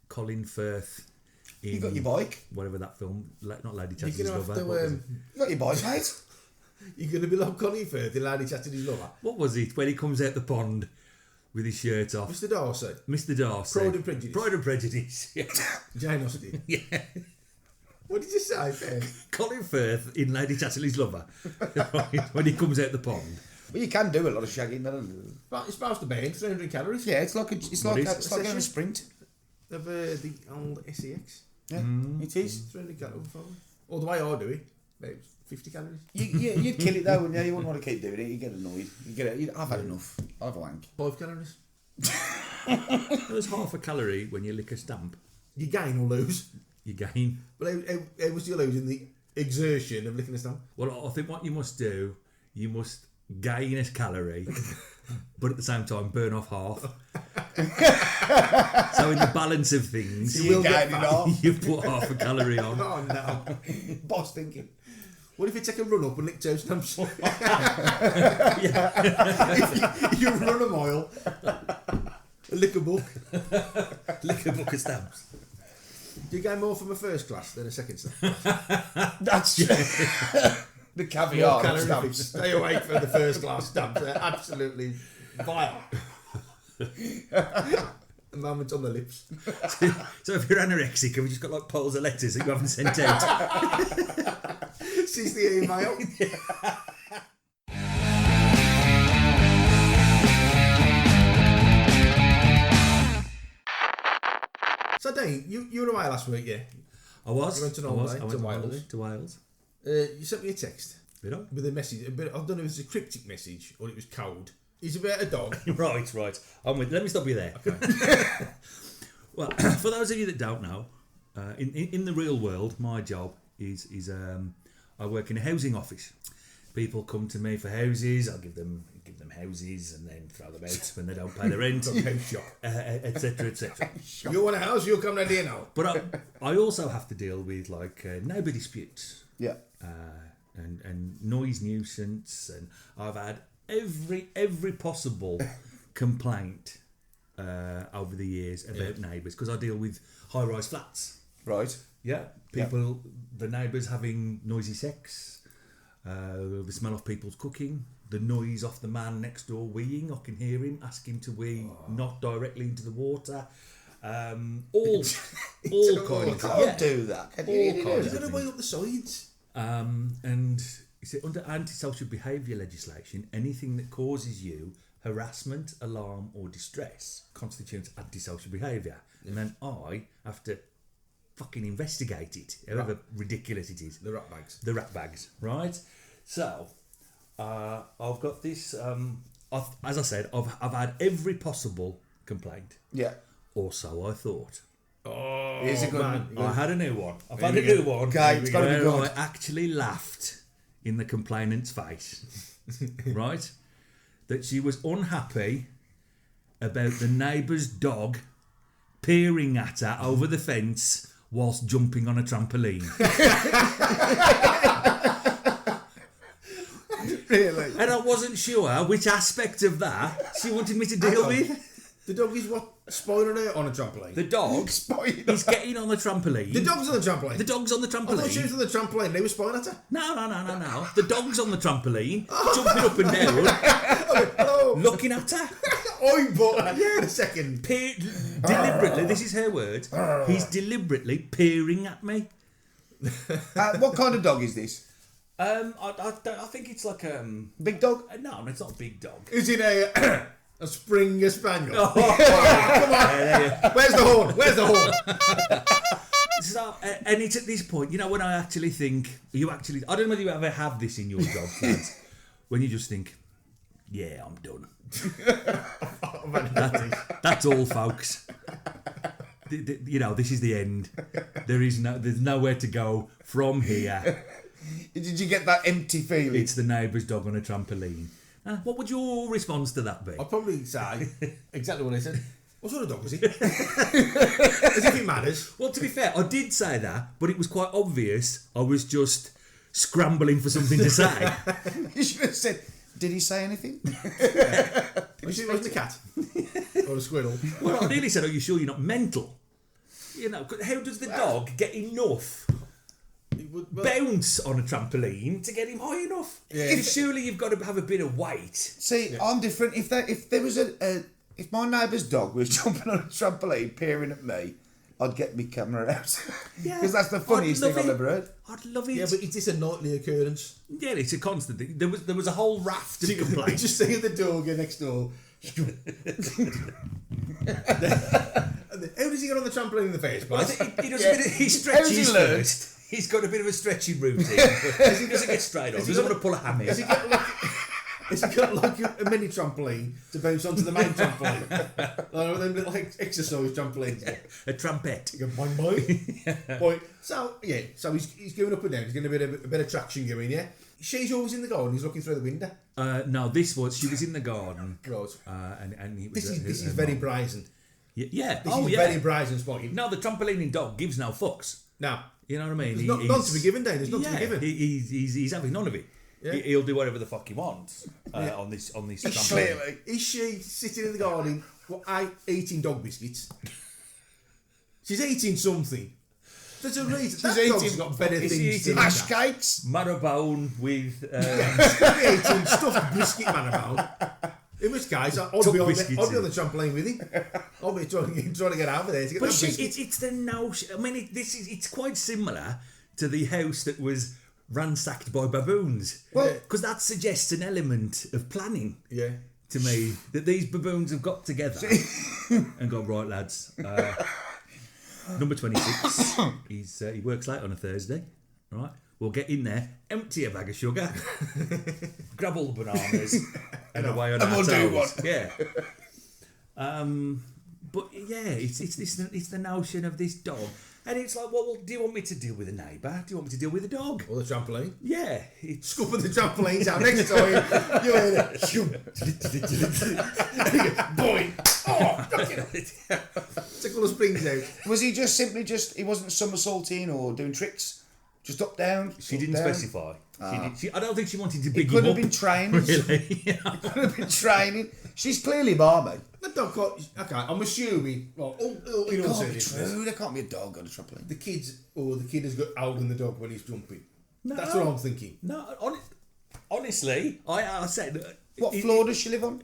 Colin Firth. In You got your bike. whatever that film, not Lady You're Chatter's gonna have Lover. to. What was it? You got your bike, mate. You're gonna be like Colin Firth, the lady chatting his lover. What was it when he comes out the pond with his shirt off? Mr. Darcy, Mr. Darcy. Pride and Prejudice. Pride and Prejudice. Yeah. Jane Austen. Yeah. What did you say, Ben? Colin Firth in Lady Chatterley's Lover. When he comes out the pond. Well, you can do a lot of shagging. But it's supposed to burn 300 calories. Yeah, it's like is going it? a sprint. Of the old SEX. Yeah, it is. 300 calories. Or the way I do it, about 50 calories. You'd kill it though, wouldn't you? You wouldn't want to keep doing it. You get annoyed. I've had enough. I'll have a wank. 5 calories. There's half a calorie when you lick a stamp. You gain or lose. you gain. But how was you losing the exertion of licking a stamp? Well, I think what you must do, you must gain a calorie, but at the same time burn off half. So in the balance of things, You will get off. you put half a calorie on. Oh no. Boss thinking. What if you take a run up and lick 2 stamps? You run a mile, lick a book. Lick a book of stamps. Do you get more from a first class than a second stamp? That's the More caviar calorific. stamps. Stay away from the first class stamps. They're absolutely vile. A moment on the lips. So if you're anorexic, have you just got like piles of letters that you haven't sent out? Sees the email. So Dane, you were away last week, yeah? I was. You went to I was. Norway, I went to to Wales. Wales. To Wales. You sent me a text Did I? with a message. I don't know if it was a cryptic message or it was code. It's about a dog. Right. I'm with. Let me stop you there. Okay. Well, for those of you that don't know, in the real world, my job is I work in a housing office. People come to me for houses. I'll give them houses and then throw them out when they don't pay the rent, etc., etc. You want a house? You'll come down here now. But I also have to deal with like neighbour disputes. Yeah. And noise nuisance, and I've had every possible complaint over the years about neighbours, because I deal with high-rise flats. Right. Yeah, people, the neighbours having noisy sex, the smell of people's cooking, the noise off the man next door weeing. I can hear him ask him to wee not directly into the water. All kinds. Can't do that. Can you? All kinds. You're going to weigh up the sides. And you see, under antisocial behaviour legislation, anything that causes you harassment, alarm, or distress constitutes antisocial behaviour. And then I have to fucking investigate it, however ridiculous it is. The rat bags. The rat bags, right? So, I've got this. As I said, I've had every possible complaint, Yeah. or so I thought. Oh, Here's a good man. I had a new one. I've had a new one. Okay, it's gotta be where good. I actually laughed in the complainant's face, right? That she was unhappy about the neighbour's dog peering at her over the fence whilst jumping on a trampoline. Really? And I wasn't sure which aspect of that she wanted me to deal with. The dog is what? Spoiling it on a trampoline. The dog is getting on the trampoline. The dog's on the trampoline. The dog's on the I thought she was trampoline. on the trampoline. They were spoiling at her. No. The dog's on the trampoline, jumping up and down, looking at her. Oi, but in a second. Deliberately, this is her word. He's deliberately peering at me. What kind of dog is this? I think it's like Big dog? no, it's not a big dog. Is it a Springer Spaniel? Oh, Come on. Where's the horn? Where's the horn? So, and it's at this point, when I actually think, I don't know whether you ever have this in your job, lads, when you just think, yeah, I'm done. That's all, folks. This is the end. There's nowhere to go from here. Did you get that empty feeling? It's the neighbour's dog on a trampoline. What would your response to that be? I'd probably say exactly what I said. What sort of dog was he? As if it matters. Well, to be fair, I did say that, but it was quite obvious I was just scrambling for something to say. You should have said, did he say anything? Was it a cat? Or a squirrel? Well, I nearly said, are you sure you're not mental? How does the dog get enough bounce on a trampoline to get him high enough? Yeah. Surely you've got to have a bit of weight. See, I'm different. If there was if my neighbour's dog was jumping on a trampoline peering at me, I'd get my camera out. Because that's the funniest thing I've ever heard. I'd love it. Yeah, but is this a nightly occurrence? Yeah, it's a constant thing. There was a whole raft of complaints. Just see the dog next door. How does he get on the trampoline in the first place? He stretches first. He's got a bit of a stretching routine. He doesn't get straight on. He doesn't want to pull a hammy. It's got like a mini trampoline to bounce onto the main trampoline. Like one of them little exercise trampolines. A trumpet. You go boing boing. Boing. So he's going up and down. He's getting a bit of traction going. Yeah. She's always in the garden. He's looking through the window. No, she was in the garden. Right. And he was. This is very brazen. Yeah. This is very brazen spotting. No, the trampolining dog gives no fucks. No. You know what I mean? There's none to be given, Dave. There's none to be given. He's having none of it. Yeah. He'll do whatever the fuck he wants on this trampoline. Clearly. Is she sitting in the garden eating dog biscuits? She's eating something. There's a reason. That dog's got better things to Hash eat. cakes. Marrowbone with She's eating stuffed biscuit man about. In which case, I'd be on the trampoline with him. I'll be trying to get over there to get But that biscuit. it's the notion. I mean, it's quite similar to the house that was ransacked by baboons. Well, because that suggests an element of planning. Yeah. To me, that these baboons have got together and gone, right, lads. Number 26. He works late on a Thursday. Right, we'll get in there, empty a bag of sugar, grab all the bananas, and away on our we'll do toes. one. Yeah. But yeah, it's the notion of this dog, and it's like, well, do you want me to deal with a neighbour? Do you want me to deal with a dog? Or the trampoline. Yeah, it's Scooping the trampolines out next time. You hear it. Boing. Oh, tickle the springs out. Was he just simply he wasn't somersaulting or doing tricks? Just up, down? She didn't down? specify. I don't think she wanted to It big could him have up. been training. Really? Could have been training. She's clearly barmy. The dog can't... Okay, I'm assuming... Well, in all It can't be seriousness, true. There can't be a dog on a trampoline. the kid has got holding the dog when he's jumping. No. That's what I'm thinking. No, honestly, I said... What floor does she live on?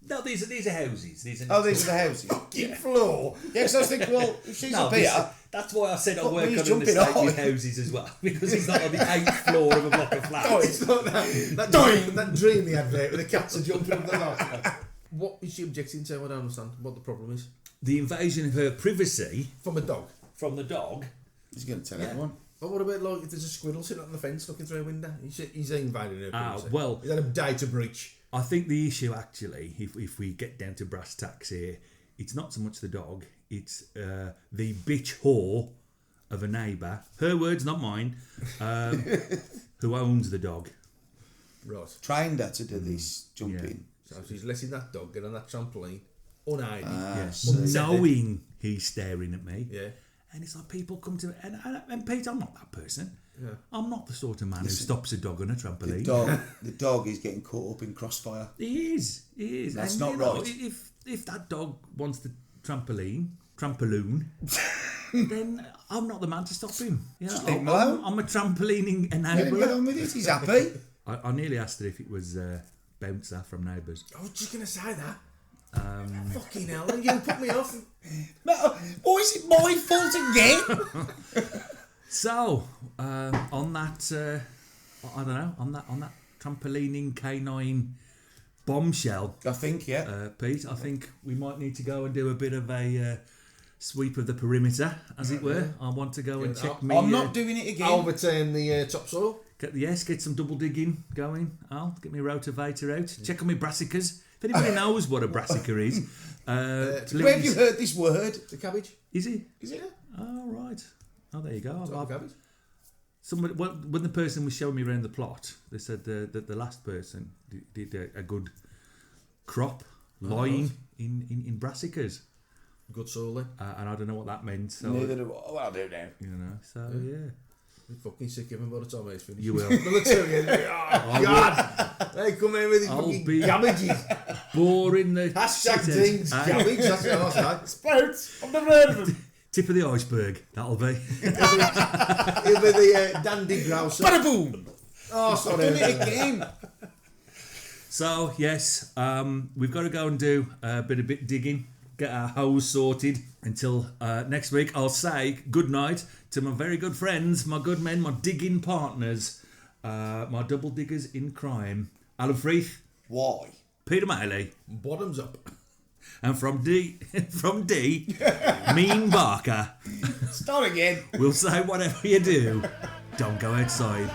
No, these are houses. These are These are the houses. Fucking floor. Yeah, because I was thinking, well, if she's No, up here... that's why I said I What, work he's on an jumping estate on? with houses as well, because it's not on the 8th floor of a block of flats. Oh, it's not that dreamy advert where the cats are jumping up the loft. What is she objecting to? I don't understand what the problem is. The invasion of her privacy From a dog. from the dog. He's going to tell everyone. But what about like if there's a squirrel sitting on the fence looking through a window? He's invading her privacy. Well- Is that a data breach? I think the issue actually, if we get down to brass tacks here, it's not so much the dog, it's the bitch whore of a neighbour, her words, not mine, who owns the dog. Right. Trained her to do this jumping. So she's letting that dog get on that trampoline unaided. Yes. so- Knowing he's staring at me. Yeah. And it's like people come to me, and Pete, I'm not that person. Yeah. I'm not the sort of man who stops a dog on a trampoline. The dog is getting caught up in crossfire. He is. That's And, not you know, right. If that dog wants the trampoline, then I'm not the man to stop him. You know, Just leave him alone. I'm a trampolining Let him get enabler. on with it. He's happy. I nearly asked her if it was Bouncer from Neighbours. I was just going to say that. Fucking hell, and you put me off. Why is it my fault again? So on that, I don't know, on that trampolining canine bombshell, I think, yeah. Pete, I think we might need to go and do a bit of a sweep of the perimeter, as it were. I want to go and check me. I'm not doing it again. Overturn the topsoil. Get some double digging going. I'll get my rotavator out. Check on my brassicas. If anybody knows what a brassica is, Where have you heard this word? The cabbage. Is he? Is it? Oh right. Oh, there you go. Cabbage. Somebody, when the person was showing me around the plot, they said that the last person did a good crop lying in brassicas, Good soil then. and I don't know what that meant. So Neither do I. Well, I'll do now. you know, so yeah. You're fucking sick of him by the time he's finished. You will. Another 2 years. Oh, God. They come in with his I'll fucking be- cabbages. Boring the Hashtag shit things. out. Cabbage. That's what I say. Sprouts. I've never heard of them. Tip of the iceberg. That'll be. He'll be the dandy grouser. Bada boom. Oh, I've sorry. done it again. So yes, we've got to go and do a bit digging, get our hose sorted. Until next week, I'll say good night to my very good friends, my good men, my digging partners, my double diggers in crime, Alan Freeth, Why? Peter Maley, Bottoms up. and from D, Mean Barker. Start again. We'll say whatever you do, don't go outside.